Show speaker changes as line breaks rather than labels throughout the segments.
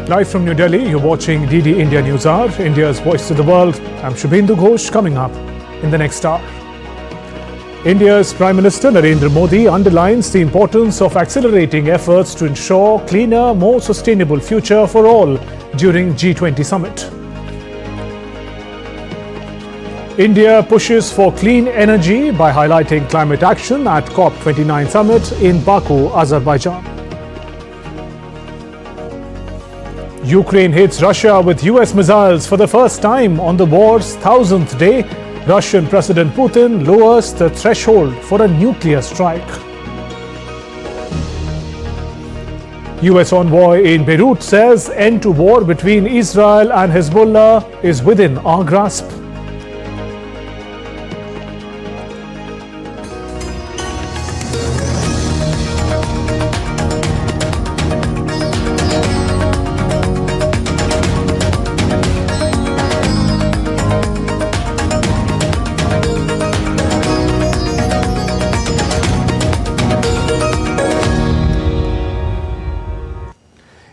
Live from New Delhi, you're watching DD India News Hour, India's voice to the world. I'm Shubhendu Ghosh. Coming up in the next hour, India's Prime Minister Narendra Modi underlines the importance of accelerating efforts to ensure cleaner, more sustainable future for all during G20 Summit. India pushes for clean energy by highlighting climate action at COP29 Summit in Baku, Azerbaijan. Ukraine hits Russia with US missiles for the first time on the war's 1000th day. Russian President Putin lowers the threshold for a nuclear strike. US envoy in Beirut says end to war between Israel and Hezbollah is within our grasp.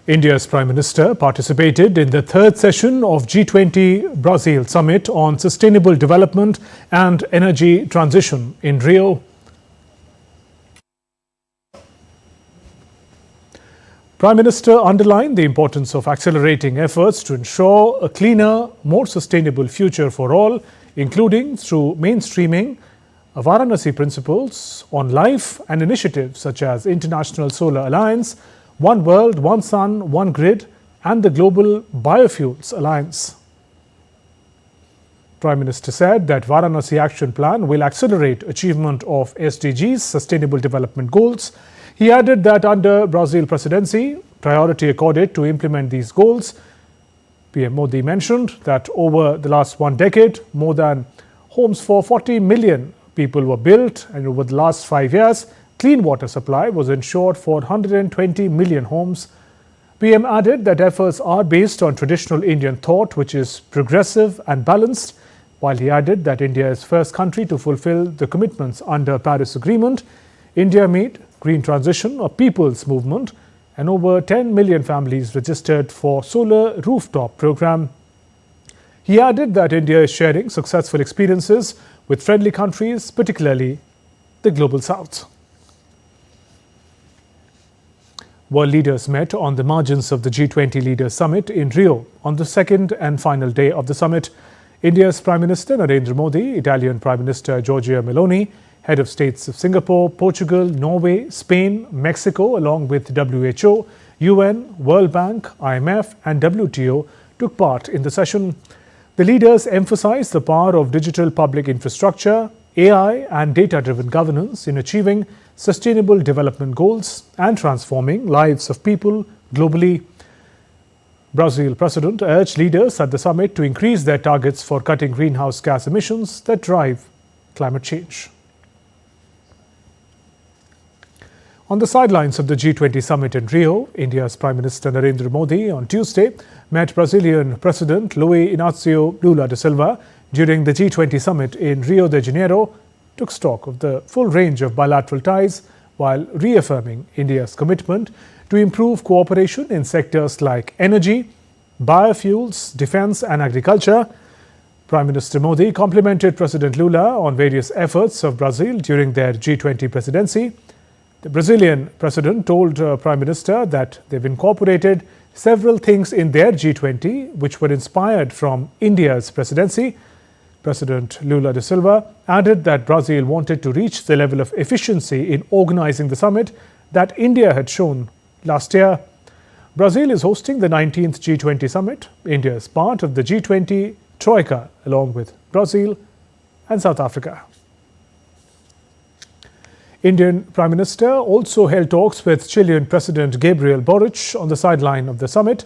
India's Prime Minister participated in the third session of G20 Brazil Summit on Sustainable Development and Energy Transition in Rio. Prime Minister underlined the importance of accelerating efforts to ensure a cleaner, more sustainable future for all, including through mainstreaming Varanasi principles on life and initiatives such as International Solar Alliance, One World, One Sun, One Grid and the Global Biofuels Alliance. Prime Minister said that Varanasi Action Plan will accelerate achievement of SDG's Sustainable Development Goals. He added that under Brazil presidency, priority accorded to implement these goals. PM Modi mentioned that over the last one decade, more than homes for 40 million people were built, and over the last 5 years, clean water supply was ensured for 120 million homes. PM added that efforts are based on traditional Indian thought, which is progressive and balanced, while he added that India is first country to fulfill the commitments under Paris Agreement. India made green transition a people's movement, and over 10 million families registered for solar rooftop program. He added that India is sharing successful experiences with friendly countries, particularly the Global South. World leaders met on the margins of the G20 Leaders Summit in Rio on the second and final day of the summit. India's Prime Minister Narendra Modi, Italian Prime Minister Giorgia Meloni, head of states of Singapore, Portugal, Norway, Spain, Mexico, along with WHO, UN, World Bank, IMF and WTO took part in the session. The leaders emphasized the power of digital public infrastructure, AI and data-driven governance in achieving sustainable development goals and transforming lives of people globally. Brazil President urged leaders at the summit to increase their targets for cutting greenhouse gas emissions that drive climate change. On the sidelines of the G20 Summit in Rio, India's Prime Minister Narendra Modi on Tuesday met Brazilian President Luiz Inácio Lula da Silva during the G20 Summit in Rio de Janeiro, took stock of the full range of bilateral ties while reaffirming India's commitment to improve cooperation in sectors like energy, biofuels, defense and agriculture. Prime Minister Modi complimented President Lula on various efforts of Brazil during their G20 presidency. The Brazilian president told Prime Minister that they've incorporated several things in their G20 which were inspired from India's presidency. President Lula da Silva added that Brazil wanted to reach the level of efficiency in organizing the summit that India had shown last year. Brazil is hosting the 19th G20 Summit. India is part of the G20 Troika along with Brazil and South Africa. Indian Prime Minister also held talks with Chilean President Gabriel Boric on the sideline of the summit.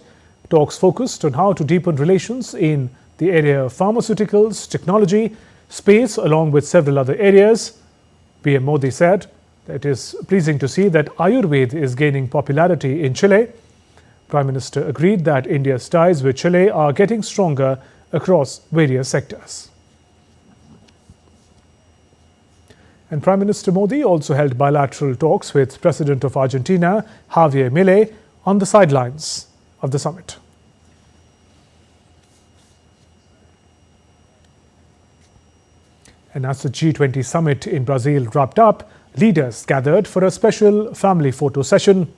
Talks focused on how to deepen relations in the area of pharmaceuticals, technology, space, along with several other areas. PM Modi said that it is pleasing to see that Ayurveda is gaining popularity in Chile. Prime Minister agreed that India's ties with Chile are getting stronger across various sectors. And Prime Minister Modi also held bilateral talks with President of Argentina, Javier Milei, on the sidelines of the summit. And as the G20 summit in Brazil wrapped up, leaders gathered for a special family photo session.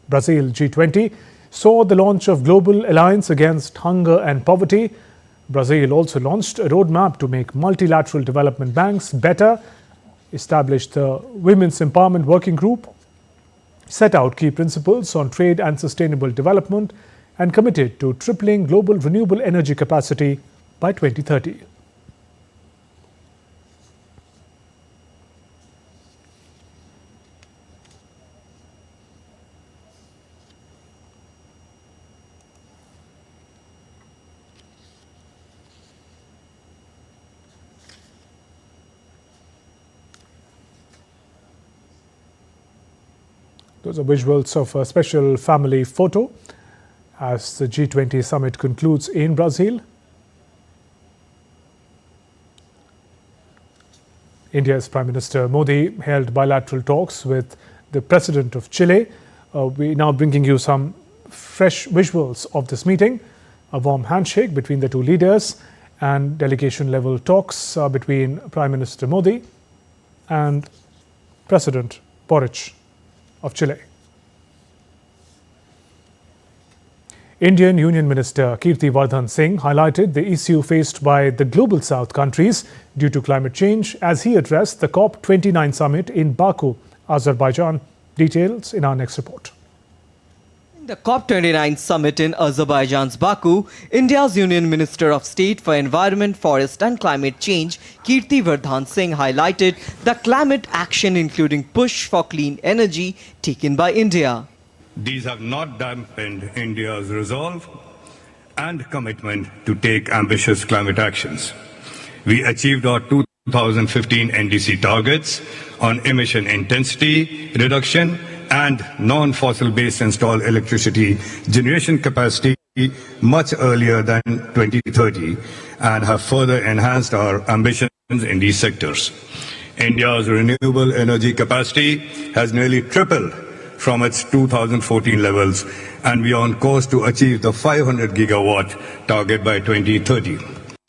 Brazil G20 saw the launch of Global Alliance Against Hunger and Poverty. Brazil also launched a roadmap to make multilateral development banks better, established the Women's Empowerment Working Group, set out key principles on trade and sustainable development, and committed to tripling global renewable energy capacity by 2030. Those are visuals of a special family photo as the G20 summit concludes in Brazil. India's Prime Minister Modi held bilateral talks with the President of Chile. We're now bringing you some fresh visuals of this meeting, a warm handshake between the two leaders and delegation-level talks between Prime Minister Modi and President Boric of Chile. Indian Union Minister Kirti Vardhan Singh highlighted the issue faced by the Global South countries due to climate change as he addressed the COP29 summit in Baku, Azerbaijan. Details in our next report.
The COP29 summit in Azerbaijan's Baku, India's Union Minister of State for Environment, Forest and Climate Change, Kirti Vardhan Singh, highlighted the climate action including push for clean energy taken by India.
These have not dampened India's resolve and commitment to take ambitious climate actions. We achieved our 2015 NDC targets on emission intensity reduction and non-fossil based installed electricity generation capacity much earlier than 2030 and have further enhanced our ambitions in these sectors. India's renewable energy capacity has nearly tripled from its 2014 levels, and we are on course to achieve the 500 gigawatt target by 2030.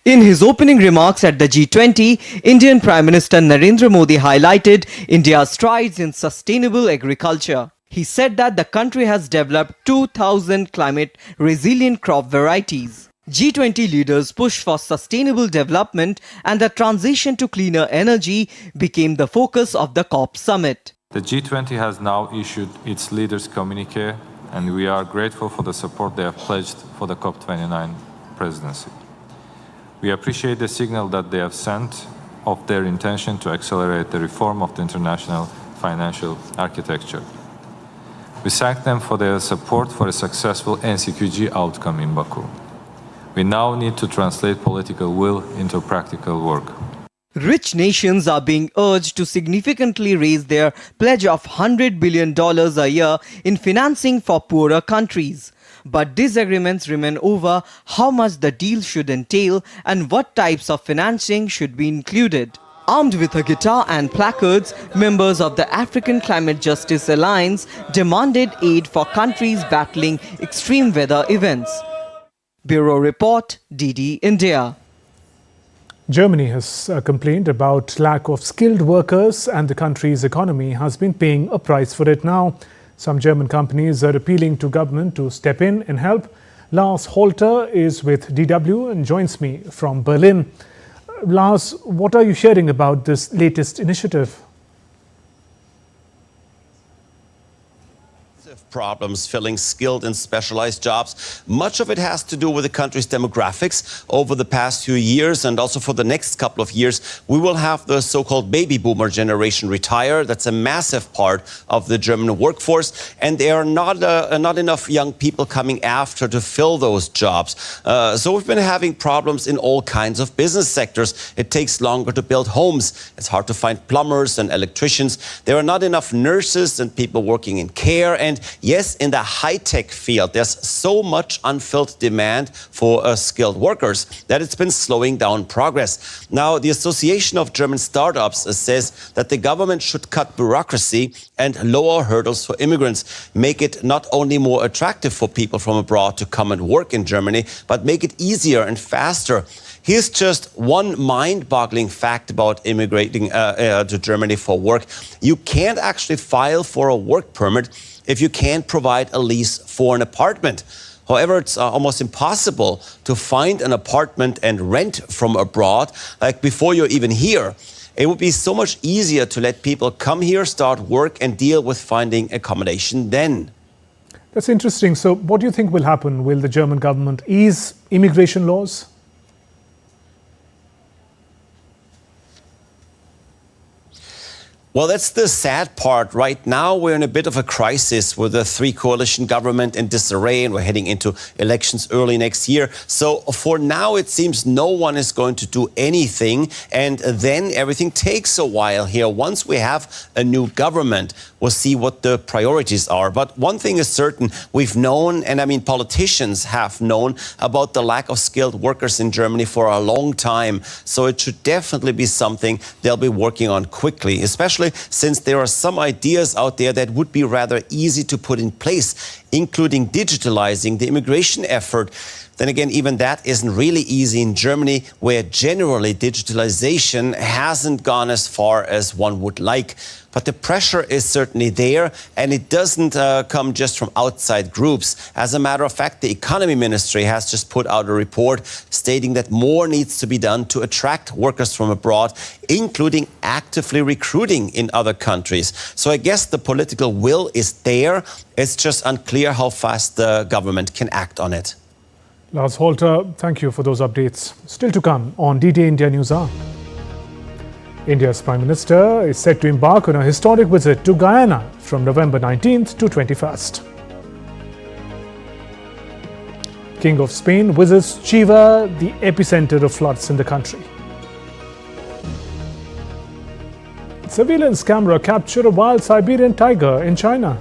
In his opening remarks at the G20, Indian Prime Minister Narendra Modi highlighted India's strides in sustainable agriculture. He said that the country has developed 2,000 climate-resilient crop varieties. G20 leaders' push for sustainable development and the transition to cleaner energy became the focus of the COP summit.
The G20 has now issued its leaders' communique, and we are grateful for the support they have pledged for the COP29 presidency. We appreciate the signal that they have sent of their intention to accelerate the reform of the international financial architecture. We thank them for their support for a successful NCQG outcome in Baku. We now need to translate political will into practical work.
Rich nations are being urged to significantly raise their pledge of $100 billion a year in financing for poorer countries. But disagreements remain over how much the deal should entail and what types of financing should be included. Armed with a guitar and placards, members of the African Climate Justice Alliance demanded aid for countries battling extreme weather events. Bureau Report, DD India.
Germany has complained about lack of skilled workers, and the country's economy has been paying a price for it now. Some German companies are appealing to government to step in and help. Lars Holter is with DW and joins me from Berlin. Lars, what are you hearing about this latest initiative?
Problems filling skilled and specialized jobs. Much of it has to do with the country's demographics. Over the past few years and also for the next couple of years, we will have the so-called baby boomer generation retire. That's a massive part of the German workforce, and there are not enough young people coming after to fill those jobs. So we've been having problems in all kinds of business sectors. It takes longer to build homes. It's hard to find plumbers and electricians. There are not enough nurses and people working in care, and yes, in the high-tech field, there's so much unfilled demand for skilled workers that it's been slowing down progress. Now, the Association of German Startups says that the government should cut bureaucracy and lower hurdles for immigrants, make it not only more attractive for people from abroad to come and work in Germany, but make it easier and faster. Here's just one mind-boggling fact about immigrating to Germany for work. You can't actually file for a work permit if you can't provide a lease for an apartment. However, it's almost impossible to find an apartment and rent from abroad, like before you're even here. It would be so much easier to let people come here, start work, and deal with finding accommodation then.
That's interesting. So what do you think will happen? Will the German government ease immigration laws?
Well, that's the sad part. Right now, we're in a bit of a crisis with the three-coalition government in disarray, and we're heading into elections early next year. So for now, it seems no one is going to do anything, and then everything takes a while here. Once we have a new government, we'll see what the priorities are. But one thing is certain, we've known, and I mean politicians have known, about the lack of skilled workers in Germany for a long time. So it should definitely be something they'll be working on quickly, especially since there are some ideas out there that would be rather easy to put in place, including digitalizing the immigration effort. Then again, even that isn't really easy in Germany, where generally digitalization hasn't gone as far as one would like. But the pressure is certainly there, and it doesn't come just from outside groups. As a matter of fact, the economy ministry has just put out a report stating that more needs to be done to attract workers from abroad, including actively recruiting in other countries. So I guess the political will is there. It's just unclear how fast the government can act on it.
Lars Holter, thank you for those updates. Still to come on D-Day India News Hour. India's Prime Minister is set to embark on a historic visit to Guyana from November 19th to 21st. King of Spain visits Chiva, the epicenter of floods in the country. Surveillance camera capture a wild Siberian tiger in China.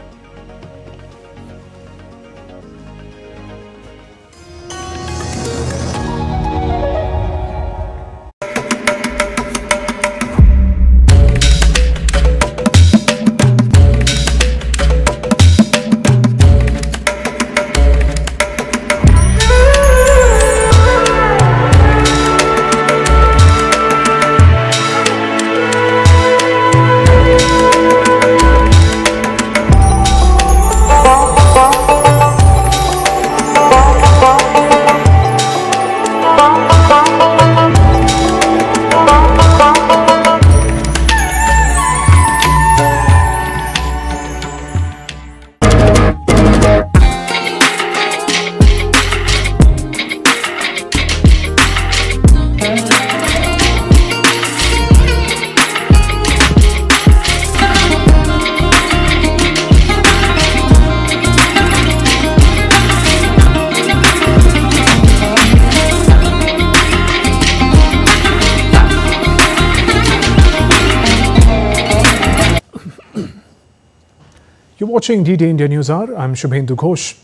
You're watching D-Day India News Hour. I'm Shubhendu Ghosh.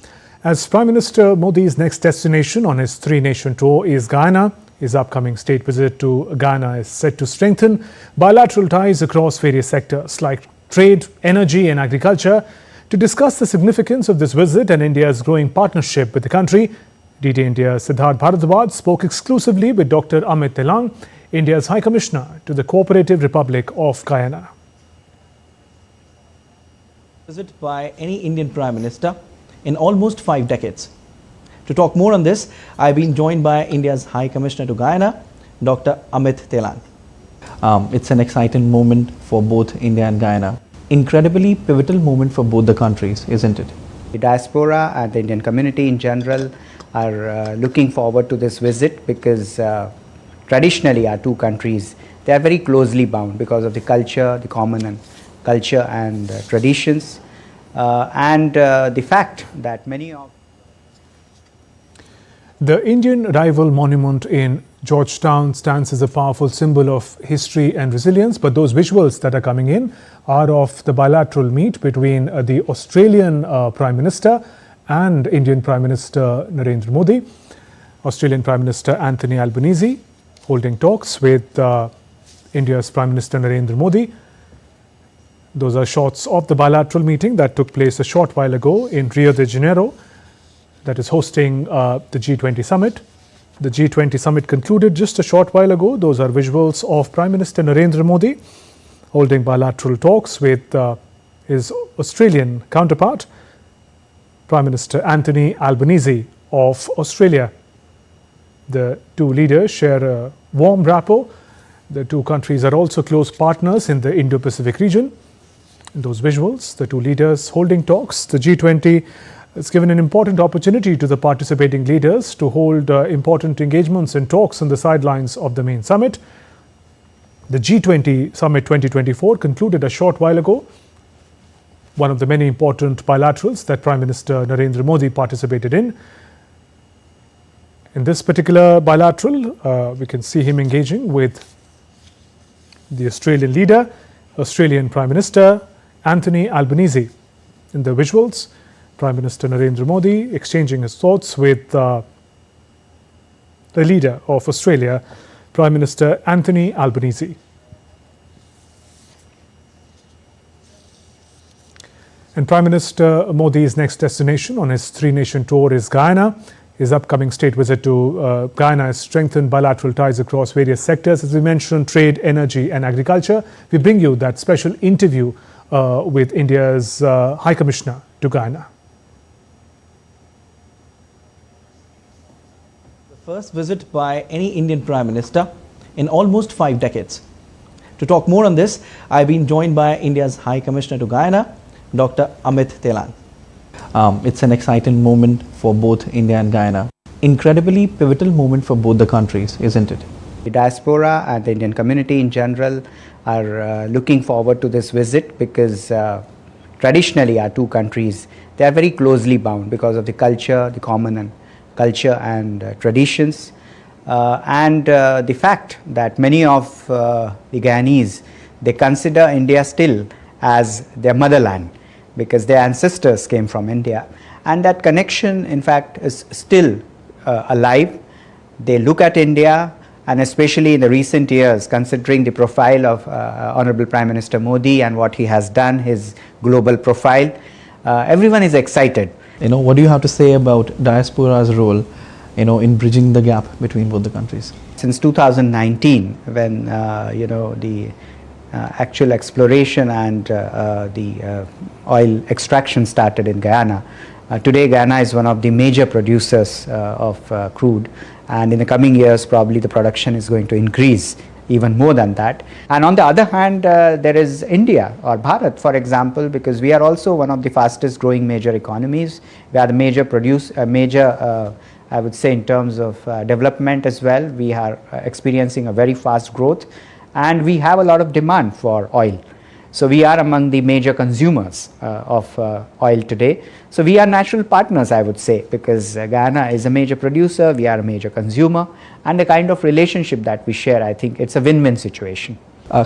As Prime Minister Modi's next destination on his three-nation tour is Guyana, his upcoming state visit to Guyana is set to strengthen bilateral ties across various sectors like trade, energy and agriculture. To discuss the significance of this visit and India's growing partnership with the country, D-Day India's Siddharth Bharadwaj spoke exclusively with Dr. Amit Telang, India's High Commissioner to the Cooperative Republic of Guyana.
Visit by any Indian Prime Minister in almost 5 decades. To talk more on this, I've been joined by India's High Commissioner to Guyana, Dr. Amit Telang. It's an exciting moment for both India and Guyana. Incredibly pivotal moment for both the countries, isn't it?
The diaspora and the Indian community in general are looking forward to this visit because traditionally our two countries, they are very closely bound because of the culture, the common culture and traditions, and the fact that many of
The Indian Rival Monument in Georgetown stands as a powerful symbol of history and resilience, but those visuals that are coming in are of the bilateral meet between the Australian Prime Minister and Indian Prime Minister Narendra Modi. Australian Prime Minister Anthony Albanese holding talks with India's Prime Minister Narendra Modi. Those are shots of the bilateral meeting that took place a short while ago in Rio de Janeiro, that is hosting the G20 Summit. The G20 Summit concluded just a short while ago. Those are visuals of Prime Minister Narendra Modi holding bilateral talks with his Australian counterpart, Prime Minister Anthony Albanese of Australia. The two leaders share a warm rapport. The two countries are also close partners in the Indo-Pacific region. In those visuals, the two leaders holding talks. The G20 has given an important opportunity to the participating leaders to hold important engagements and talks on the sidelines of the main summit. The G20 Summit 2024 concluded a short while ago, one of the many important bilaterals that Prime Minister Narendra Modi participated in. In this particular bilateral, we can see him engaging with the Australian leader, Australian Prime Minister Anthony Albanese. In the visuals, Prime Minister Narendra Modi exchanging his thoughts with the leader of Australia, Prime Minister Anthony Albanese. And Prime Minister Modi's next destination on his three-nation tour is Guyana. His upcoming state visit to Guyana has strengthened bilateral ties across various sectors. As we mentioned, trade, energy and agriculture. We bring you that special interview with India's High Commissioner to Guyana.
The first visit by any Indian Prime Minister in almost 5 decades. To talk more on this, I've been joined by India's High Commissioner to Guyana, Dr. Amit Telan. It's an exciting moment for both India and Guyana. Incredibly pivotal moment for both the countries, isn't it?
The diaspora and the Indian community in general are looking forward to this visit because traditionally our two countries, they are very closely bound because of the culture, the common culture and traditions, and the fact that many of the Guyanese, they consider India still as their motherland because their ancestors came from India, and that connection in fact is still alive. They look at India, and especially in the recent years, considering the profile of Honorable Prime Minister Modi and what he has done, his global profile, everyone is excited.
What do you have to say about diaspora's role, in bridging the gap between both the countries?
Since 2019, when the actual exploration and the oil extraction started in Guyana, today Guyana is one of the major producers of crude, and in the coming years probably the production is going to increase even more than that. And on the other hand, there is India or Bharat, for example, because we are also one of the fastest growing major economies. We are the major I would say in terms of development as well. We are experiencing a very fast growth, and we have a lot of demand for oil. So we are among the major consumers of oil today. So we are natural partners, I would say, because Guyana is a major producer, we are a major consumer, and the kind of relationship that we share, I think it's a win-win situation.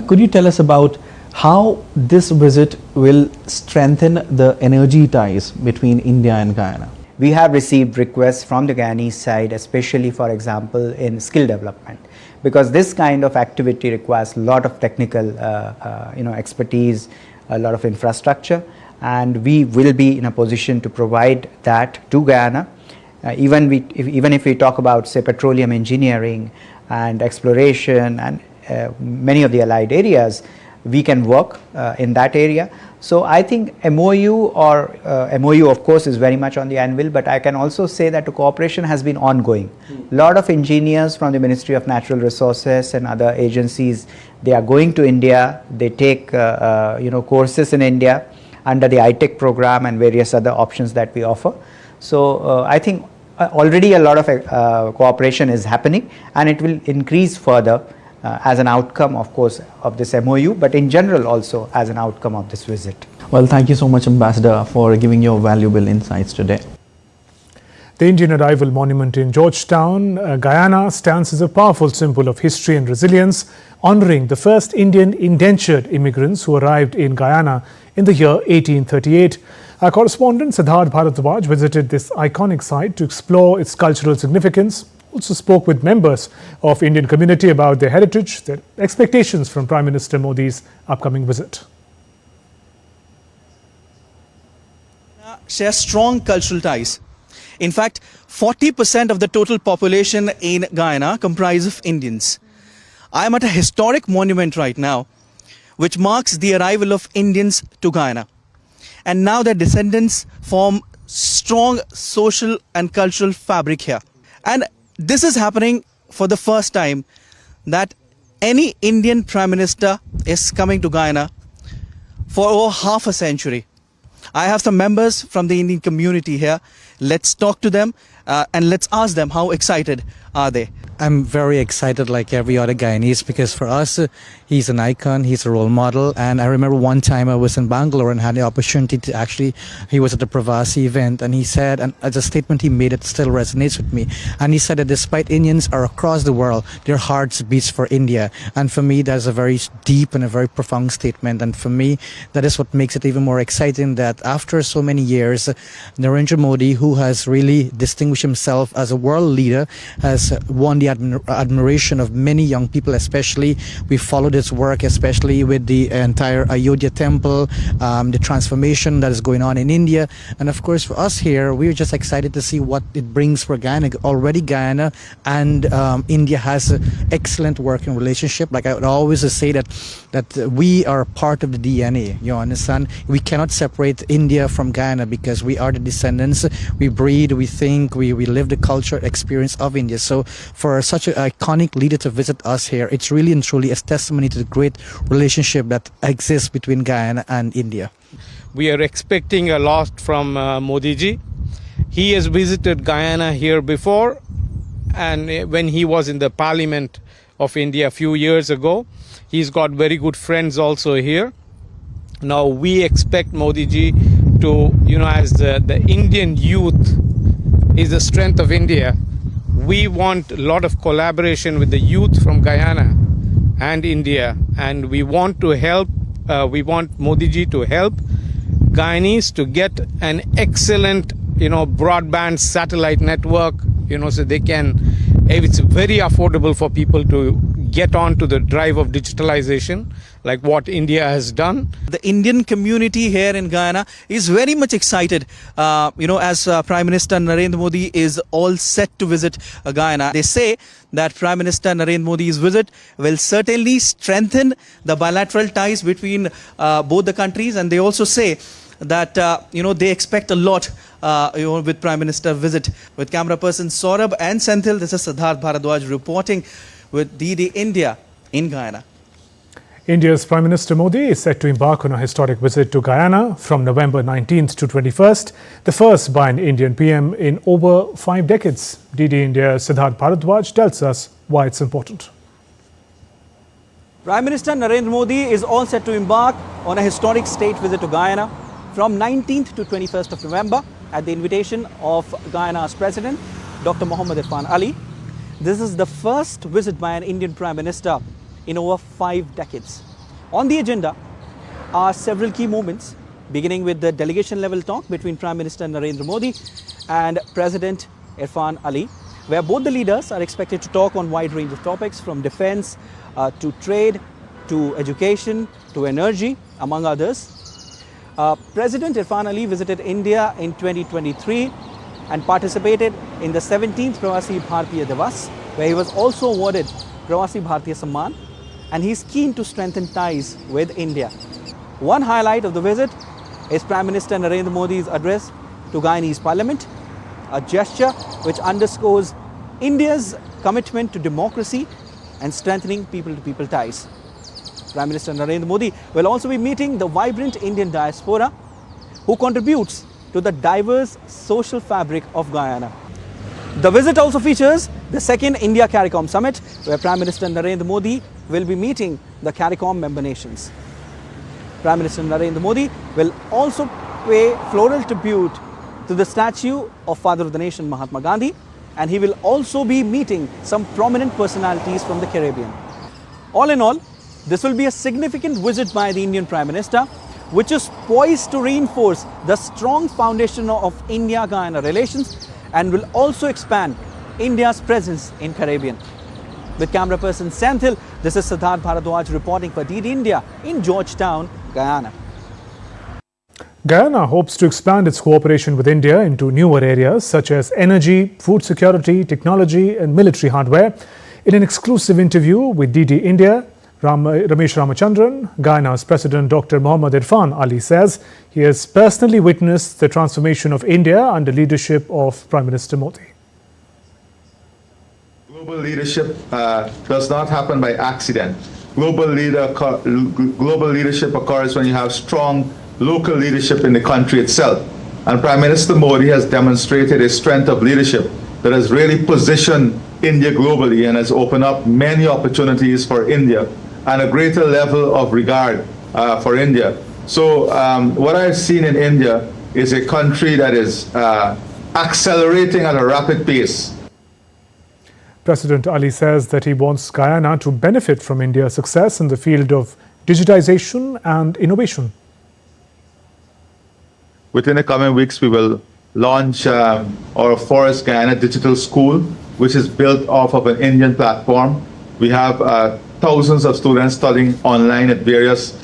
Could you tell us about how this visit will strengthen the energy ties between India and Guyana?
We have received requests from the Guyanese side, especially for example in skill development, because this kind of activity requires a lot of technical expertise, a lot of infrastructure, and we will be in a position to provide that to Guyana. Even if we talk about, say, petroleum engineering and exploration and many of the allied areas, we can work in that area. So I think MOU of course is very much on the anvil, but I can also say that the cooperation has been ongoing. A lot of engineers from the Ministry of Natural Resources and other agencies, they are going to India, they take courses in India under the iTech program and various other options that we offer. So I think already a lot of cooperation is happening, and it will increase further as an outcome, of course, of this MOU, but in general also as an outcome of this visit.
Well, thank you so much, Ambassador, for giving your valuable insights today.
The Indian Arrival Monument in Georgetown, Guyana, stands as a powerful symbol of history and resilience, honouring the first Indian indentured immigrants who arrived in Guyana in the year 1838. Our correspondent Prasar Bharati visited this iconic site to explore its cultural significance. Also spoke with members of Indian community about their heritage, their expectations from Prime Minister Modi's upcoming visit.
Share strong cultural ties. In fact, 40% of the total population in Guyana comprise of Indians. I am at a historic monument right now, which marks the arrival of Indians to Guyana. And now their descendants form strong social and cultural fabric here. And this is happening for the first time that any Indian Prime Minister is coming to Guyana for over half a century. I have some members from the Indian community here. Let's talk to them and let's ask them how excited are they.
I'm very excited like every other Guyanese because for us, he's an icon, he's a role model. And I remember one time I was in Bangalore and had the opportunity to he was at the Pravasi event and he said, and as a statement he made, it still resonates with me. And he said that despite Indians are across the world, their hearts beats for India. And for me, that's a very deep and a very profound statement. And for me, that is what makes it even more exciting that after so many years, Narendra Modi, who has really distinguished himself as a world leader, has won the admiration of many young people, especially. We followed his work, especially with the entire Ayodhya temple, the transformation that is going on in India. And of course, for us here, we're just excited to see what it brings for Guyana. Already Guyana and India has an excellent working relationship. Like I would always say that we are part of the DNA, you understand? We cannot separate India from Guyana because we are the descendants. We breed, we think, we live the culture experience of India. So for such an iconic leader to visit us here, it's really and truly a testimony to the great relationship that exists between Guyana and India.
We are expecting a lot from Modi ji. He has visited Guyana here before, and when he was in the Parliament of India a few years ago, he's got very good friends also here. Now we expect Modi ji to, as the Indian youth is the strength of India. We want a lot of collaboration with the youth from Guyana and India, and we want to help, we want Modi ji to help Guyanese to get an excellent, broadband satellite network, so they can, it's very affordable for people to get on to the drive of digitalization, like what India has done.
The Indian community here in Guyana is very much excited, as Prime Minister Narendra Modi is all set to visit Guyana. They say that Prime Minister Narendra Modi's visit will certainly strengthen the bilateral ties between both the countries, and they also say that they expect a lot with Prime Minister visit. With camera person Saurabh and Senthil, this is Prasar Bharati reporting with DD India in Guyana.
India's Prime Minister Modi is set to embark on a historic visit to Guyana from November 19th to 21st, the first by an Indian PM in over 5 decades. DD India's Prasar Bharati tells us why it's important.
Prime Minister Narendra Modi is all set to embark on a historic state visit to Guyana from 19th to 21st of November at the invitation of Guyana's President, Dr. Mohamed Irfan Ali. This is the first visit by an Indian Prime Minister in over 5 decades. On the agenda are several key moments, beginning with the delegation level talk between Prime Minister Narendra Modi and President Irfan Ali, where both the leaders are expected to talk on a wide range of topics from defense to trade to education to energy, among others. President Irfan Ali visited India in 2023 and participated in the 17th Prasar Bharati Divas, where he was also awarded Prasar Bharati Samman, and he's keen to strengthen ties with India. One highlight of the visit is Prime Minister Narendra Modi's address to Guyanese Parliament, a gesture which underscores India's commitment to democracy and strengthening people-to-people ties. Prime Minister Narendra Modi will also be meeting the vibrant Indian diaspora who contributes to the diverse social fabric of Guyana. The visit also features the second India CARICOM Summit, where Prime Minister Narendra Modi will be meeting the CARICOM member nations. Prime Minister Narendra Modi will also pay floral tribute to the statue of Father of the Nation Mahatma Gandhi, and he will also be meeting some prominent personalities from the Caribbean. All in all, this will be a significant visit by the Indian Prime Minister, which is poised to reinforce the strong foundation of India-Guyana relations and will also expand India's presence in Caribbean. With camera person Senthil, this is Siddharth Bharadwaj reporting for DD India in Georgetown, Guyana.
Guyana hopes to expand its cooperation with India into newer areas such as energy, food security, technology and military hardware. In an exclusive interview with DD India, Ramesh Ramachandran, Guyana's President Dr. Mohammad Irfan Ali says he has personally witnessed the transformation of India under leadership of Prime Minister Modi.
Global leadership does not happen by accident. Global leadership occurs when you have strong local leadership in the country itself. And Prime Minister Modi has demonstrated a strength of leadership that has really positioned India globally and has opened up many opportunities for India and a greater level of regard for India. So what I've seen in India is a country that is accelerating at a rapid pace.
President Ali says that he wants Guyana to benefit from India's success in the field of digitization and innovation.
Within the coming weeks, we will launch our Forest Guyana Digital School, which is built off of an Indian platform. We have thousands of students studying online at various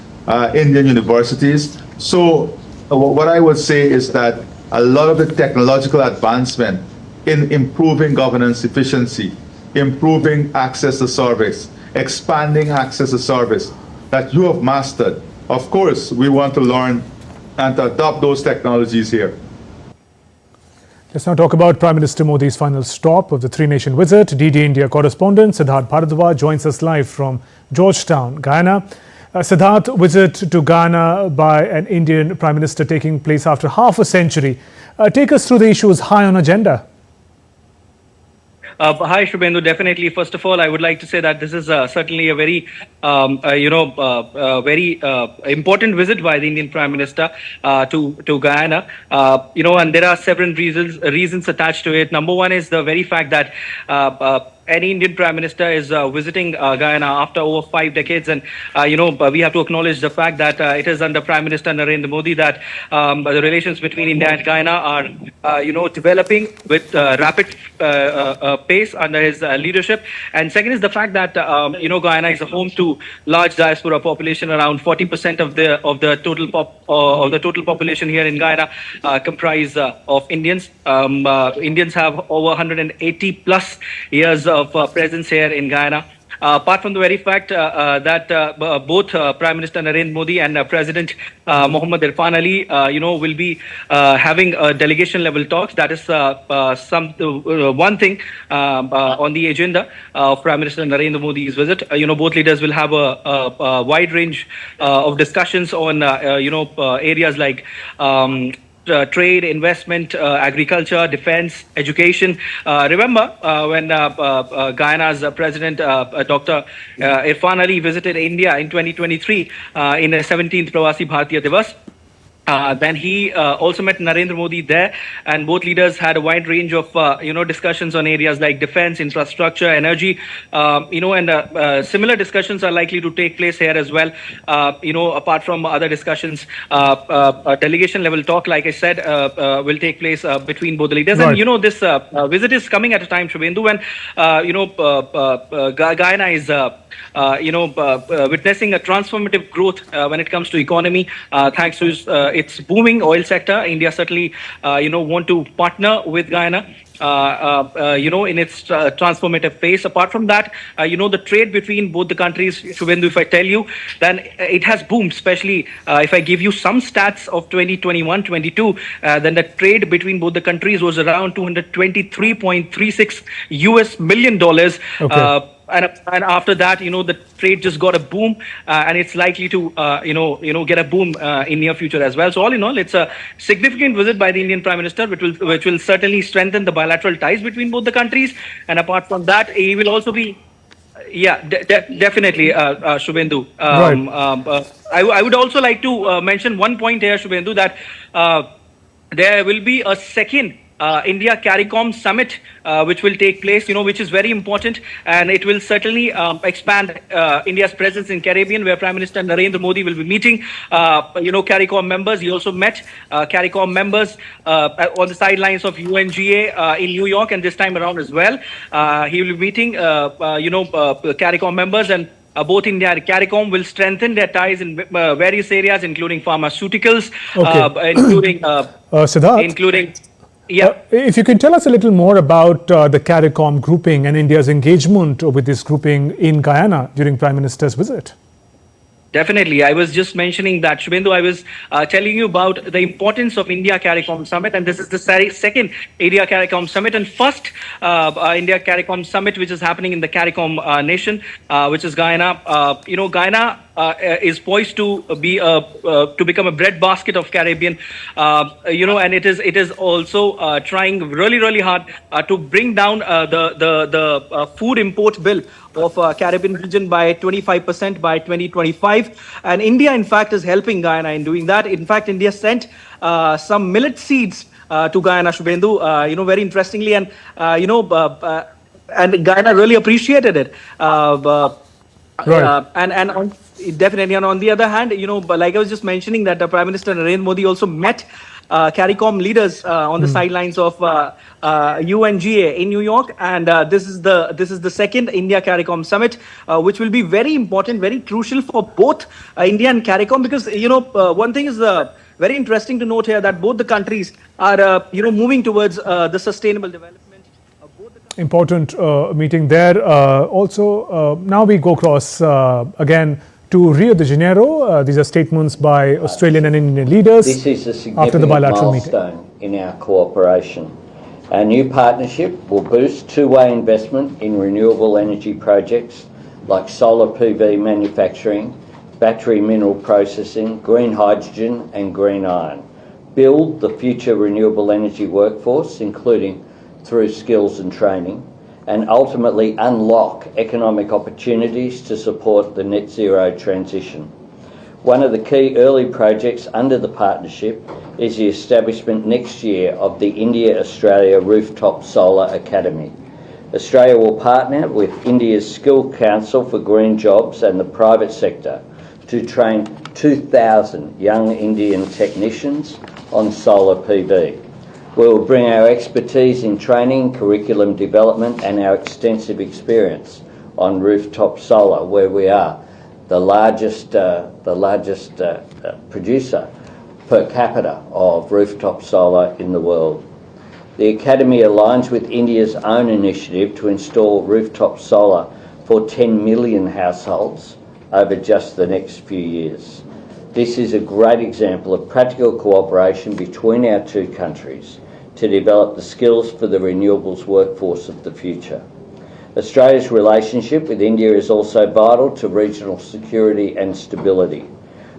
Indian universities. So what I would say is that a lot of the technological advancement in improving governance efficiency, improving access to service, expanding access to service that you have mastered, of course, we want to learn and to adopt those technologies here.
Let's now talk about Prime Minister Modi's final stop of the three-nation visit. DD India correspondent Siddharth Bharadwaj joins us live from Georgetown, Guyana. Siddharth, visit to Guyana by an Indian Prime Minister taking place after half a century. Take us through the issues high on agenda.
Hi, Shubhendu. Definitely. First of all, I would like to say that this is certainly a very, very important visit by the Indian Prime Minister to Guyana. And there are several reasons attached to it. Number one is the very fact that any Indian Prime Minister is visiting Guyana after over 5 decades, and we have to acknowledge the fact that it is under Prime Minister Narendra Modi that the relations between India and Guyana are developing with rapid pace under his leadership. And second is the fact that Guyana is a home to large diaspora population. Around 40% of the total population here in Guyana comprise of Indians. Indians have over 180 plus years of presence here in Guyana. Apart from the very fact that both Prime Minister Narendra Modi and President Mohammad Irfan Ali, will be having delegation level talks. That is one thing on the agenda of Prime Minister Narendra Modi's visit. Both leaders will have a wide range of discussions on areas like trade, investment, agriculture, defense, education. Remember when Guyana's President Dr. Irfan Ali visited India in 2023 in the 17th Prasar Bharati Divas. Then he also met Narendra Modi there, and both leaders had a wide range of discussions on areas like defense, infrastructure, energy, and similar discussions are likely to take place here as well. Apart from other discussions, a delegation level talk, like I said, will take place between both the leaders. Right. And this visit is coming at a time, Shubhendu, when Guyana is witnessing a transformative growth when it comes to economy, thanks to its booming oil sector. India certainly, want to partner with Guyana, in its transformative phase. Apart from that, the trade between both the countries, Shubhendu, if I tell you, then it has boomed, especially if I give you some stats of 2021-22, then the trade between both the countries was around $223.36 million. Okay. And after that, the trade just got a boom, and it's likely to, get a boom in near future as well. So all in all, it's a significant visit by the Indian Prime Minister, which will certainly strengthen the bilateral ties between both the countries. And apart from that, he will also be, definitely, Shubhendu. Right. I would also like to mention one point here, Shubhendu, that there will be a second India CARICOM Summit, which will take place, which is very important, and it will certainly expand India's presence in Caribbean, where Prime Minister Narendra Modi will be meeting, CARICOM members. He also met CARICOM members on the sidelines of UNGA in New York, and this time around as well. He will be meeting, CARICOM members, and both India and CARICOM will strengthen their ties in various areas, including pharmaceuticals,
Siddharth, if you can tell us a little more about the CARICOM grouping and India's engagement with this grouping in Guyana during Prime Minister's visit.
Definitely. I was just mentioning that, Shubhendu. I was telling you about the importance of India CARICOM Summit, and this is the second India CARICOM Summit and first India CARICOM Summit, which is happening in the CARICOM nation, which is Guyana. Guyana is poised to be to become a breadbasket of Caribbean, and it is also trying really hard to bring down the food import bill of Caribbean region by 25% by 2025, and India in fact is helping Guyana in doing that. In fact, India sent some millet seeds to Guyana, Shubhendu, very interestingly, and and Guyana really appreciated it. Definitely, and on the other hand, like I was just mentioning, that Prime Minister Narendra Modi also met CARICOM leaders on the sidelines of UNGA in New York, and this is the second India CARICOM Summit, which will be very important, very crucial for both India and CARICOM, because one thing is very interesting to note here, that both the countries are moving towards the sustainable development.
Important meeting there. Also, now we go across again to Rio de Janeiro. These are statements by Australian and Indian leaders
this is a
after the bilateral meeting.
milestone in our cooperation. Our new partnership will boost two-way investment in renewable energy projects like solar PV manufacturing, battery mineral processing, green hydrogen and green iron, build the future renewable energy workforce, including through skills and training, and ultimately unlock economic opportunities to support the net zero transition. One of the key early projects under the partnership is the establishment next year of the India-Australia Rooftop Solar Academy. Australia will partner with India's Skill Council for Green Jobs and the private sector to train 2,000 young Indian technicians on solar PV. We will bring our expertise in training, curriculum development and our extensive experience on rooftop solar, where we are the largest producer per capita of rooftop solar in the world. The Academy aligns with India's own initiative to install rooftop solar for 10 million households over just the next few years. This is a great example of practical cooperation between our two countries to develop the skills for the renewables workforce of the future. Australia's relationship with India is also vital to regional security and stability.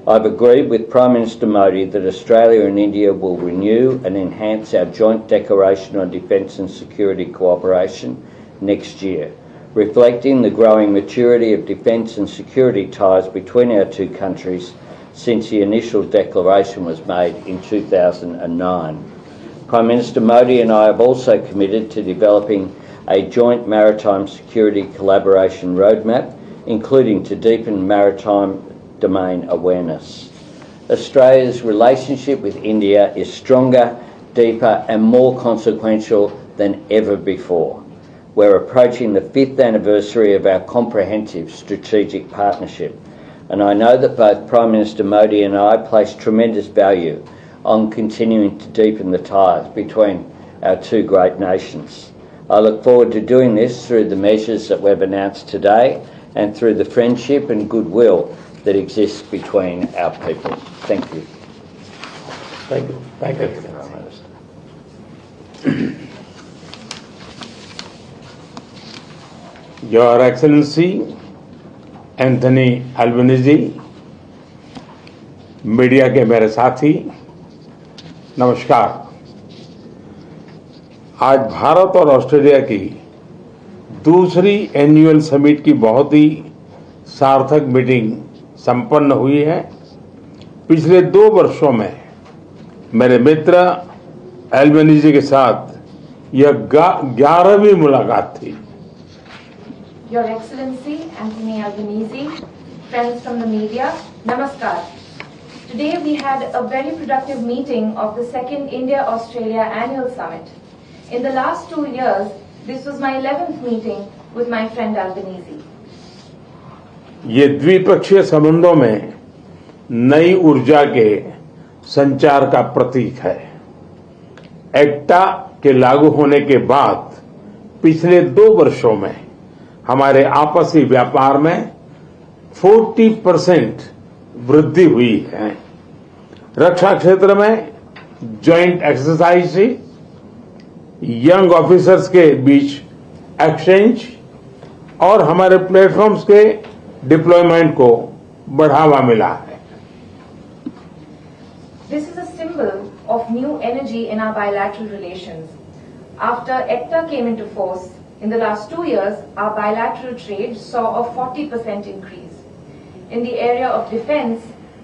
I've agreed with Prime Minister Modi that Australia and India will renew and enhance our joint declaration on defence and security cooperation next year, reflecting the growing maturity of defence and security ties between our two countries since the initial declaration was made in 2009. Prime Minister Modi and I have also committed to developing a joint maritime security collaboration roadmap, including to deepen maritime domain awareness. Australia's relationship with India is stronger, deeper and more consequential than ever before. We're approaching the 5th anniversary of our comprehensive strategic partnership, and I know that both Prime Minister Modi and I place tremendous value on continuing to deepen the ties between our two great nations. I look forward to doing this through the measures that we've announced today and through the friendship and goodwill that exists between our people. Thank you.
Thank you. Thank you, Prime Minister. Your Excellency Anthony Albanese, media के मेरे साथी, नमस्कार। आज भारत और Australia की दूसरी annual summit की बहुत ही सार्थक मीटिंग संपन्न हुई है। पिछले 2 वर्षों में मेरे मित्र एल्बनीज़ी के साथ यह 11वीं मुलाकात थी।
Your Excellency, Anthony Albanese, friends from the media, Namaskar. Today we had a very productive meeting of the second India-Australia Annual Summit. In the last 2 years, this was my 11th meeting with my friend Albanese.
ये द्विपक्षीय संबंधों में नई ऊर्जा के संचार का प्रतीक है। एक्टा के लागू होने के बाद पिछले 2 वर्षों में हमारे आपसी व्यापार में 40% वृद्धि हुई है। रक्षा क्षेत्र में जॉइंट एक्सरसाइज, यंग ऑफिसर्स के बीच एक्सचेंज और हमारे प्लेटफॉर्म्स के डिप्लॉयमेंट को बढ़ावा मिला है।
This is a symbol of new energy in our bilateral relations. After ECTA came into force, in the last 2 years, our bilateral trade saw a 40% increase. In the area of defense,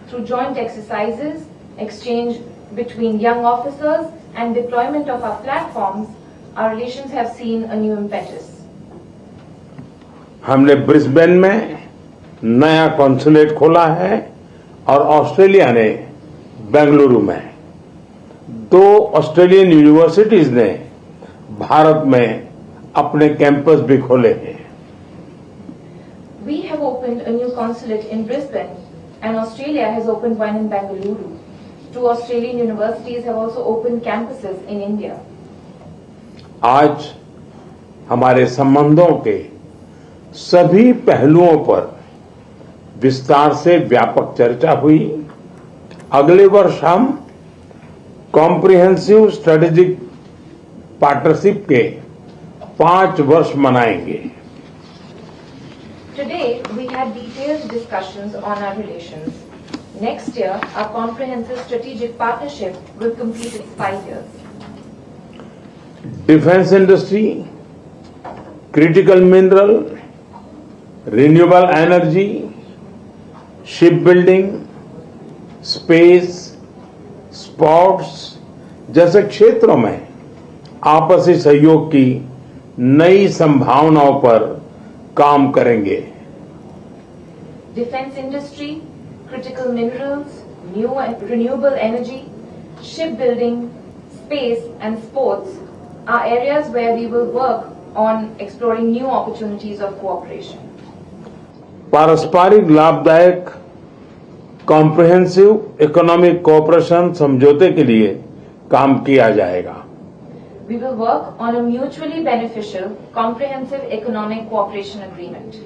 through joint exercises, exchange between young officers and deployment of our platforms, our relations have seen a new impetus.
हमने Brisbane में नया consulate खोला है और Australia ने बेंगलुरु में। 2 Australian universities ने भारत में अपने कैंपस भी खोले हैं।
We have opened a new consulate in Brisbane and Australia has opened one in Bengaluru. 2 Australian universities have also opened campuses in India.
आज हमारे संबंधों के सभी पहलुओं पर विस्तार से व्यापक चर्चा हुई। अगले वर्ष हम कॉम्प्रिहेंसिव स्ट्रेटेजिक पार्टनरशिप के 5 वर्ष मनाएंगे।
Today, we had detailed discussions on our relations. Next year, our comprehensive strategic partnership will complete its 5 years.
Defence industry, critical mineral, renewable energy, ship building, space, sports जैसे क्षेत्रों में आपसी सहयोग की नई संभावनाओं पर काम करेंगे।
Defense industry, critical minerals, renewable energy, shipbuilding, space and sports are areas where we will work on exploring new opportunities of cooperation.
पारस्परिक लाभदायक कॉम्प्रिहेंसिव इकोनॉमिक कोऑपरेशन समझौते के लिए काम किया जाएगा।
We will work on a mutually beneficial comprehensive economic cooperation agreement.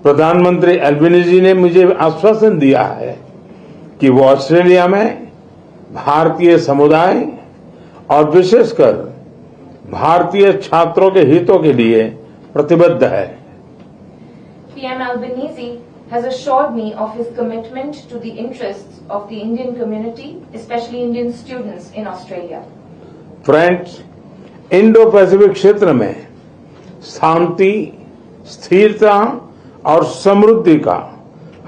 प्रधानमंत्री Albanese ने मुझे आश्वासन दिया है कि वो ऑस्ट्रेलिया में भारतीय समुदाय और विशेषकर भारतीय छात्रों के हितों के लिए प्रतिबद्ध है।
PM Albanese has assured me of his commitment to the interests of the Indian community, especially Indian students in Australia.
Friends, Indo Pacific क्षेत्र में शांति, स्थिरता और समृद्धि का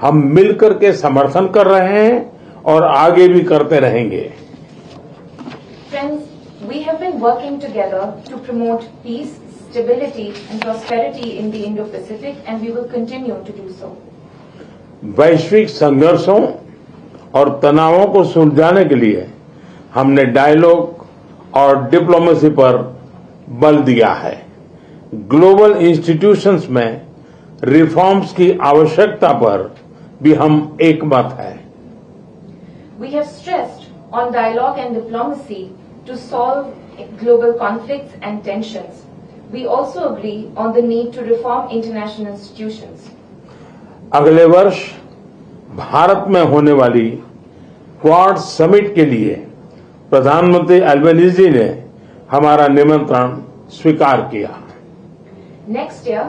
हम मिलकर के समर्थन कर रहे हैं और आगे भी करते रहेंगे।
Friends, we have been working together to promote peace, stability and prosperity in the Indo-Pacific and we will continue to do so.
वैश्विक संघर्षों और तनावों को सुलझाने के लिए हमने डायलॉग और डिप्लोमेसी पर बल दिया है। ग्लोबल इंस्टीट्यूशंस में रिफॉर्म्स की आवश्यकता पर भी हम एकमत हैं।
We have stressed on dialogue and diplomacy to solve global conflicts and tensions. We also agree on the need to reform international institutions.
अगले वर्ष भारत में होने वाली क्वाड समिट के लिए प्रधानमंत्री एल्बनीज़ी ने हमारा निमंत्रण स्वीकार किया।
Next year,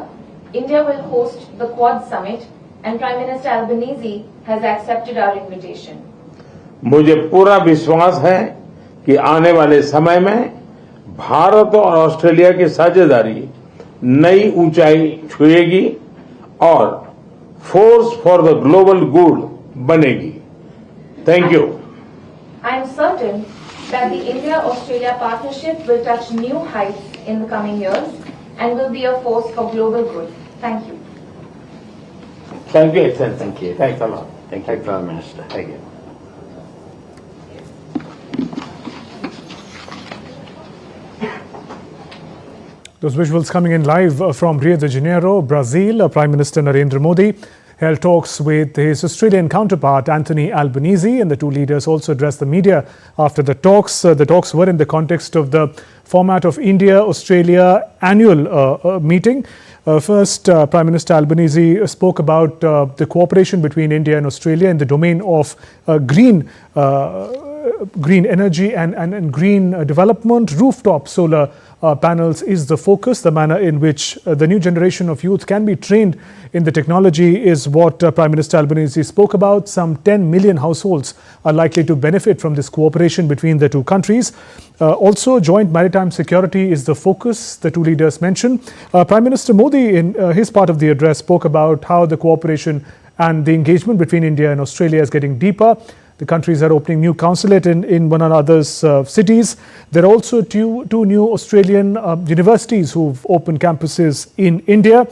India will host the Quad Summit and Prime Minister Albanese has accepted our invitation.
मुझे पूरा विश्वास है कि आने वाले समय में भारत और ऑस्ट्रेलिया की साझेदारी नई ऊंचाई छुएगी और force for the global good बनेगी। Thank you.
I am certain that the India-Australia partnership will touch new heights in the coming years and will be a force for global good. Thank you.
Thank you, Excellency.
Thank you.
Thanks a lot.
Thank you, Prime Minister. Thank you.
Those visuals coming in live from Rio de Janeiro, Brazil. Prime Minister Narendra Modi held talks with his Australian counterpart Anthony Albanese, and the two leaders also addressed the media after the talks. The talks were in the context of the format of India-Australia annual meeting. First, Prime Minister Albanese spoke about the cooperation between India and Australia in the domain of green energy and green development. Rooftop solar panels is the focus. The manner in which the new generation of youth can be trained in the technology is what Prime Minister Albanese spoke about. Some 10 million households are likely to benefit from this cooperation between the two countries. Also, joint maritime security is the focus, the two leaders mentioned. Prime Minister Modi, in his part of the address, spoke about how the cooperation and the engagement between India and Australia is getting deeper. The countries are opening new consulate in one another's cities. There are also two new Australian universities who've opened campuses in India.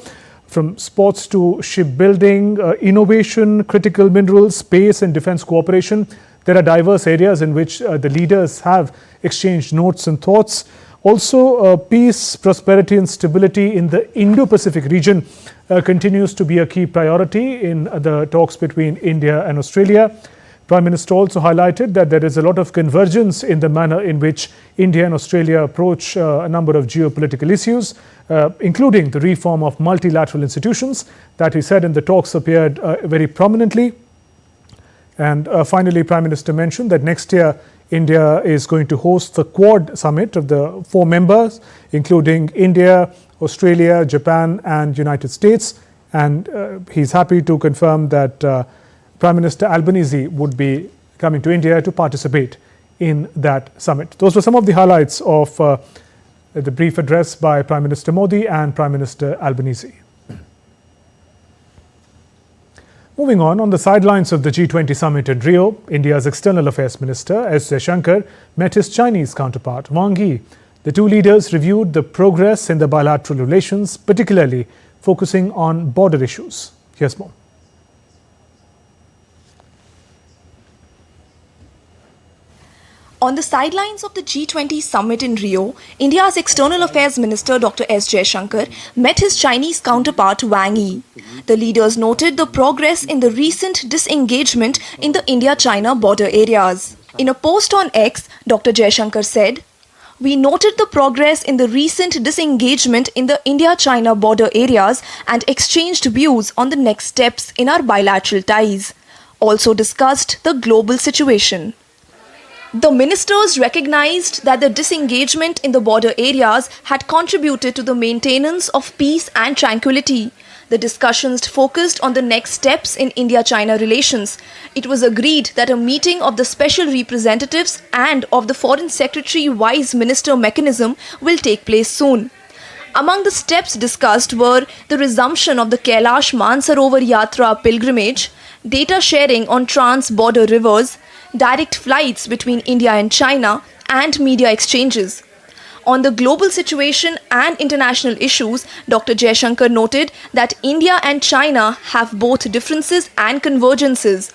From sports to shipbuilding, innovation, critical minerals, space and defense cooperation. There are diverse areas in which the leaders have exchanged notes and thoughts. Also, peace, prosperity and stability in the Indo-Pacific region continues to be a key priority in the talks between India and Australia. Prime Minister also highlighted that there is a lot of convergence in the manner in which India and Australia approach a number of geopolitical issues, including the reform of multilateral institutions that he said in the talks appeared very prominently. And finally, Prime Minister mentioned that next year India is going to host the Quad Summit of the 4 members, including India, Australia, Japan and United States. And he's happy to confirm that Prime Minister Albanese would be coming to India to participate in that summit. Those were some of the highlights of the brief address by Prime Minister Modi and Prime Minister Albanese. Moving on the sidelines of the G20 Summit in Rio, India's External Affairs Minister S. Jaishankar met his Chinese counterpart Wang Yi. The two leaders reviewed the progress in the bilateral relations, particularly focusing on border issues. Here's more.
On the sidelines of the G20 Summit in Rio, India's External Affairs Minister Dr. S. Jaishankar met his Chinese counterpart Wang Yi. The leaders noted the progress in the recent disengagement in the India-China border areas. In a post on X, Dr. Jaishankar said, "We noted the progress in the recent disengagement in the India-China border areas and exchanged views on the next steps in our bilateral ties. Also discussed the global situation." The ministers recognized that the disengagement in the border areas had contributed to the maintenance of peace and tranquility. The discussions focused on the next steps in India-China relations. It was agreed that a meeting of the special representatives and of the Foreign Secretary Vice Minister mechanism will take place soon. Among the steps discussed were the resumption of the Kailash Mansarovar Yatra pilgrimage, data sharing on trans-border rivers, direct flights between India and China, and media exchanges. On the global situation and international issues, Dr. Jaishankar noted that India and China have both differences and convergences.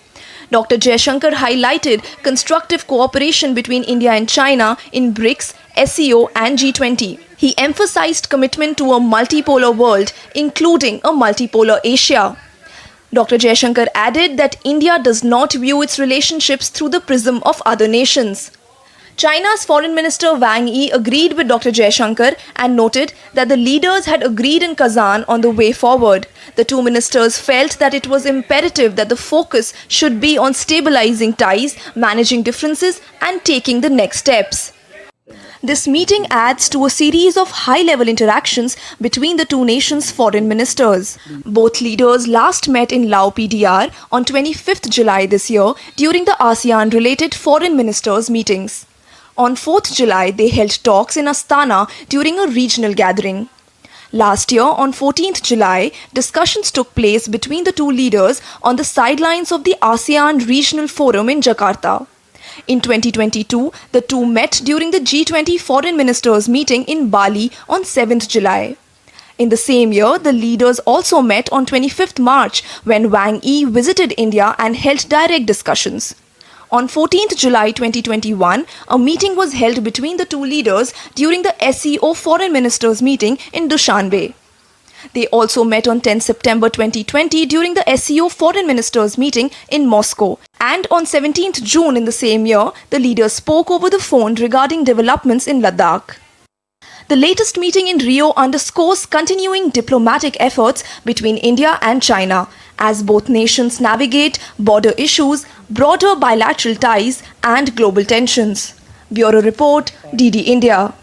Dr. Jaishankar highlighted constructive cooperation between India and China in BRICS, SCO and G20. He emphasized commitment to a multipolar world, including a multipolar Asia. Dr. Jaishankar added that India does not view its relationships through the prism of other nations. China's Foreign Minister Wang Yi agreed with Dr. Jaishankar and noted that the leaders had agreed in Kazan on the way forward. The two ministers felt that it was imperative that the focus should be on stabilizing ties, managing differences, and taking the next steps. This meeting adds to a series of high-level interactions between the two nations' foreign ministers. Both leaders last met in Lao PDR on 25th July this year during the ASEAN-related foreign ministers' meetings. On 4th July, they held talks in Astana during a regional gathering. Last year, on 14th July, discussions took place between the two leaders on the sidelines of the ASEAN Regional Forum in Jakarta. In 2022, the two met during the G20 Foreign Ministers meeting in Bali on 7th July. In the same year, the leaders also met on 25th March when Wang Yi visited India and held direct discussions. On 14th July 2021, a meeting was held between the two leaders during the SCO Foreign Ministers meeting in Dushanbe. They also met on 10 September 2020 during the SCO Foreign Ministers meeting in Moscow. And on 17th June in the same year, the leaders spoke over the phone regarding developments in Ladakh. The latest meeting in Rio underscores continuing diplomatic efforts between India and China as both nations navigate border issues, broader bilateral ties and global tensions. Bureau Report, DD India.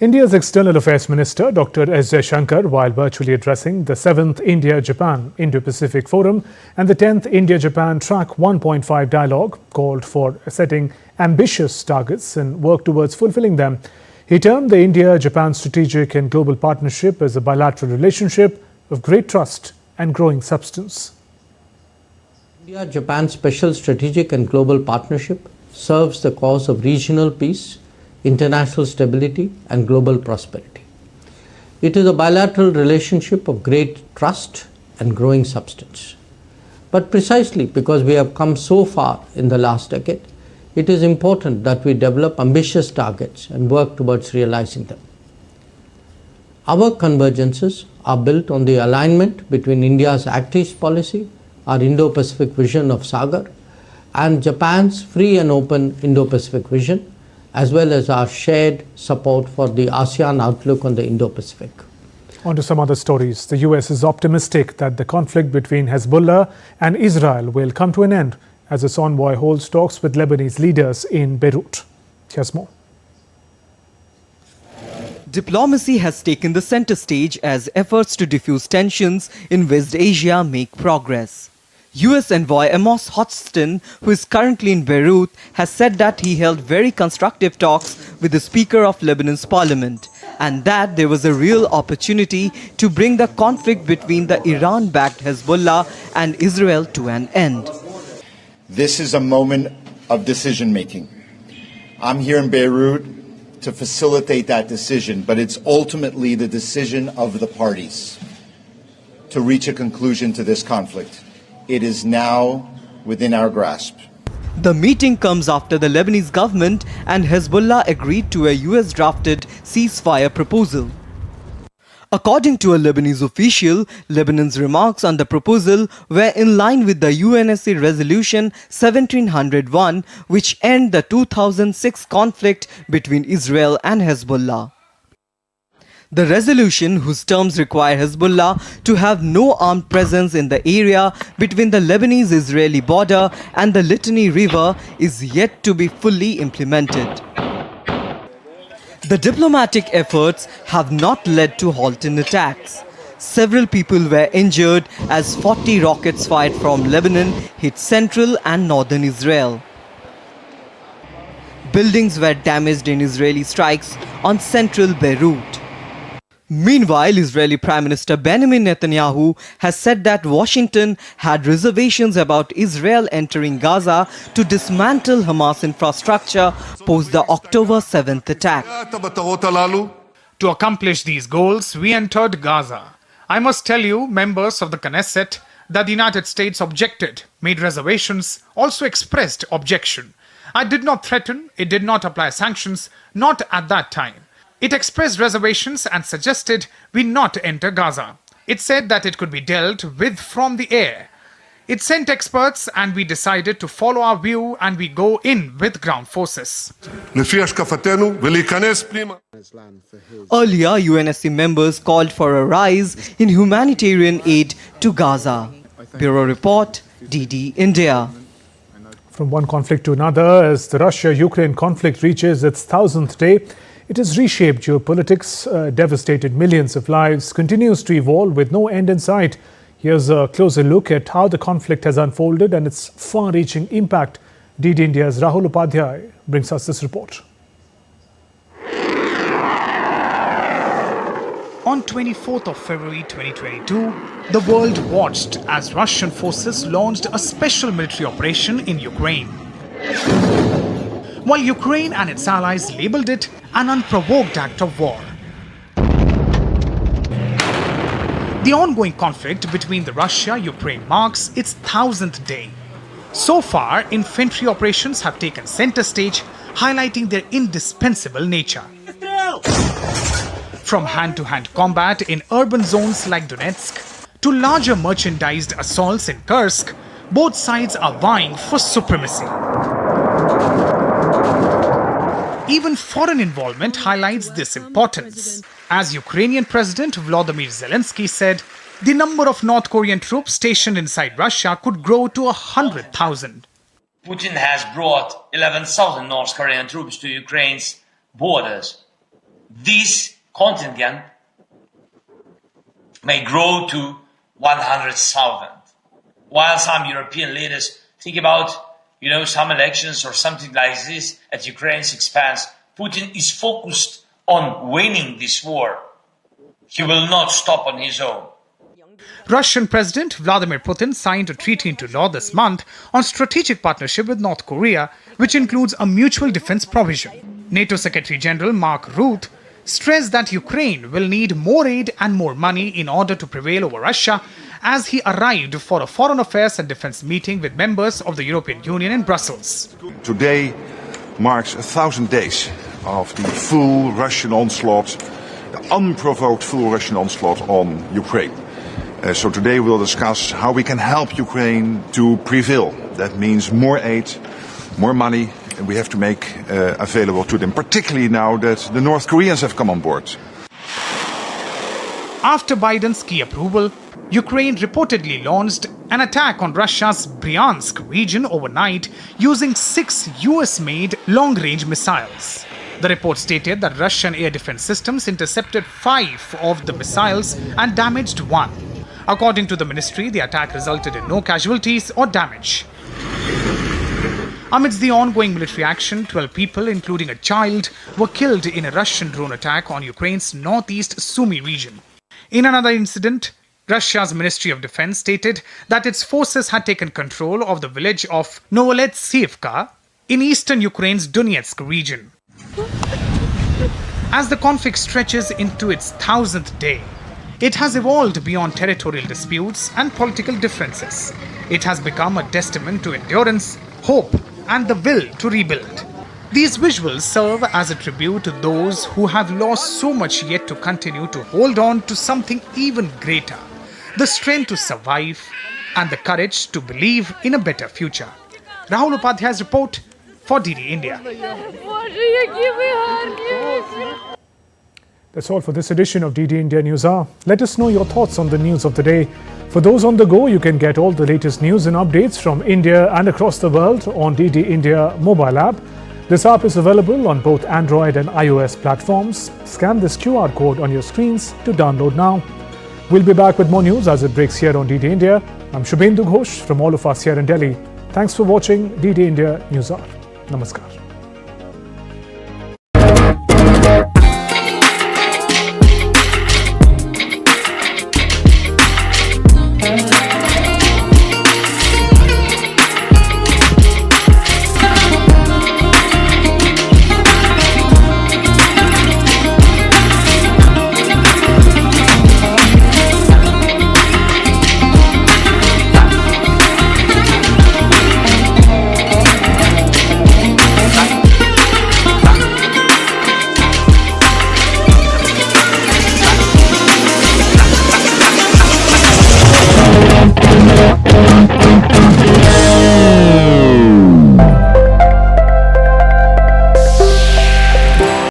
India's External Affairs Minister Dr. S. Jaishankar, while virtually addressing the 7th India-Japan Indo-Pacific Forum and the 10th India-Japan Track 1.5 dialogue, called for setting ambitious targets and work towards fulfilling them. He termed the India-Japan strategic and global partnership as a bilateral relationship of great trust and growing substance.
India-Japan Special Strategic and Global Partnership serves the cause of regional peace, international stability and global prosperity. It is a bilateral relationship of great trust and growing substance. But precisely because we have come so far in the last decade, it is important that we develop ambitious targets and work towards realizing them. Our convergences are built on the alignment between India's Act East policy, our Indo-Pacific vision of Sagar, and Japan's free and open Indo-Pacific vision, as well as our shared support for the ASEAN outlook on the Indo-Pacific.
On to some other stories. The US is optimistic that the conflict between Hezbollah and Israel will come to an end as its envoy holds talks with Lebanese leaders in Beirut. Here's more.
Diplomacy has taken the center stage as efforts to diffuse tensions in West Asia make progress. US Envoy Amos Hochstein, who is currently in Beirut, has said that he held very constructive talks with the Speaker of Lebanon's parliament and that there was a real opportunity to bring the conflict between the Iran-backed Hezbollah and Israel to an end.
This is a moment of decision-making. I'm here in Beirut to facilitate that decision, but it's ultimately the decision of the parties to reach a conclusion to this conflict. It is now within our grasp.
The meeting comes after the Lebanese government and Hezbollah agreed to a US-drafted ceasefire proposal. According to a Lebanese official, Lebanon's remarks on the proposal were in line with the UNSC Resolution 1701, which ended the 2006 conflict between Israel and Hezbollah. The resolution, whose terms require Hezbollah to have no armed presence in the area between the Lebanese-Israeli border and the Litani River, is yet to be fully implemented. The diplomatic efforts have not led to halt in attacks. Several people were injured as 40 rockets fired from Lebanon hit central and northern Israel. Buildings were damaged in Israeli strikes on central Beirut. Meanwhile, Israeli Prime Minister Benjamin Netanyahu has said that Washington had reservations about Israel entering Gaza to dismantle Hamas infrastructure post the October 7th attack.
To accomplish these goals, we entered Gaza. I must tell you, members of the Knesset, that the United States objected, made reservations, also expressed objection. I did not threaten, it did not apply sanctions, not at that time. It expressed reservations and suggested we not enter Gaza. It said that it could be dealt with from the air. It sent experts and we decided to follow our view and we go in with ground forces.
Earlier, UNSC members called for a rise in humanitarian aid to Gaza. Bureau Report, DD India.
From one conflict to another, as the Russia-Ukraine conflict reaches its 1,000th day, it has reshaped geopolitics, devastated millions of lives, continues to evolve with no end in sight. Here's a closer look at how the conflict has unfolded and its far-reaching impact. DD India's Rahul Upadhyay brings us this report.
On 24th of February 2022, the world watched as Russian forces launched a special military operation in Ukraine. while Ukraine and its allies labelled it an unprovoked act of war. The ongoing conflict between Russia-Ukraine marks its 1,000th day. So far, infantry operations have taken center stage, highlighting their indispensable nature. From hand-to-hand combat in urban zones like Donetsk to larger merchandised assaults in Kursk, both sides are vying for supremacy. Even foreign involvement highlights this importance. As Ukrainian President Volodymyr Zelensky said, the number of North Korean troops stationed inside Russia could grow to 100,000.
Putin has brought 11,000 North Korean troops to Ukraine's borders. This contingent may grow to 100,000. While some European leaders think about, some elections or something like this at Ukraine's expense, Putin is focused on winning this war. He will not stop on his own.
Russian President Vladimir Putin signed a treaty into law this month on strategic partnership with North Korea, which includes a mutual defense provision. NATO Secretary General Mark Rutte stressed that Ukraine will need more aid and more money in order to prevail over Russia, as he arrived for a foreign affairs and defense meeting with members of the European Union in Brussels.
Today marks 1,000 days of the full Russian onslaught, the unprovoked full Russian onslaught on Ukraine. So today we'll discuss how we can help Ukraine to prevail. That means more aid, more money, and we have to make available to them, particularly now that the North Koreans have come on board.
After Biden's key approval, Ukraine reportedly launched an attack on Russia's Bryansk region overnight using 6 US-made long-range missiles. The report stated that Russian air defense systems intercepted 5 of the missiles and damaged 1. According to the ministry, the attack resulted in no casualties or damage. Amidst the ongoing military action, 12 people, including a child, were killed in a Russian drone attack on Ukraine's northeast Sumy region. In another incident, Russia's Ministry of Defense stated that its forces had taken control of the village of Novoletsyivka in eastern Ukraine's Donetsk region. As the conflict stretches into its 1,000th day, it has evolved beyond territorial disputes and political differences. It has become a testament to endurance, hope, and the will to rebuild. These visuals serve as a tribute to those who have lost so much yet to continue to hold on to something even greater, the strength to survive and the courage to believe in a better future. Rahul Upadhyay's report for DD India.
That's all for this edition of DD India News Hour. Let us know your thoughts on the news of the day. For those on the go, you can get all the latest news and updates from India and across the world on DD India mobile app. This app is available on both Android and iOS platforms. Scan this QR code on your screens to download now. We'll be back with more news as it breaks here on DD India. I'm Shubhendu Ghosh from all of us here in Delhi. Thanks for watching DD India News Hour. Namaskar.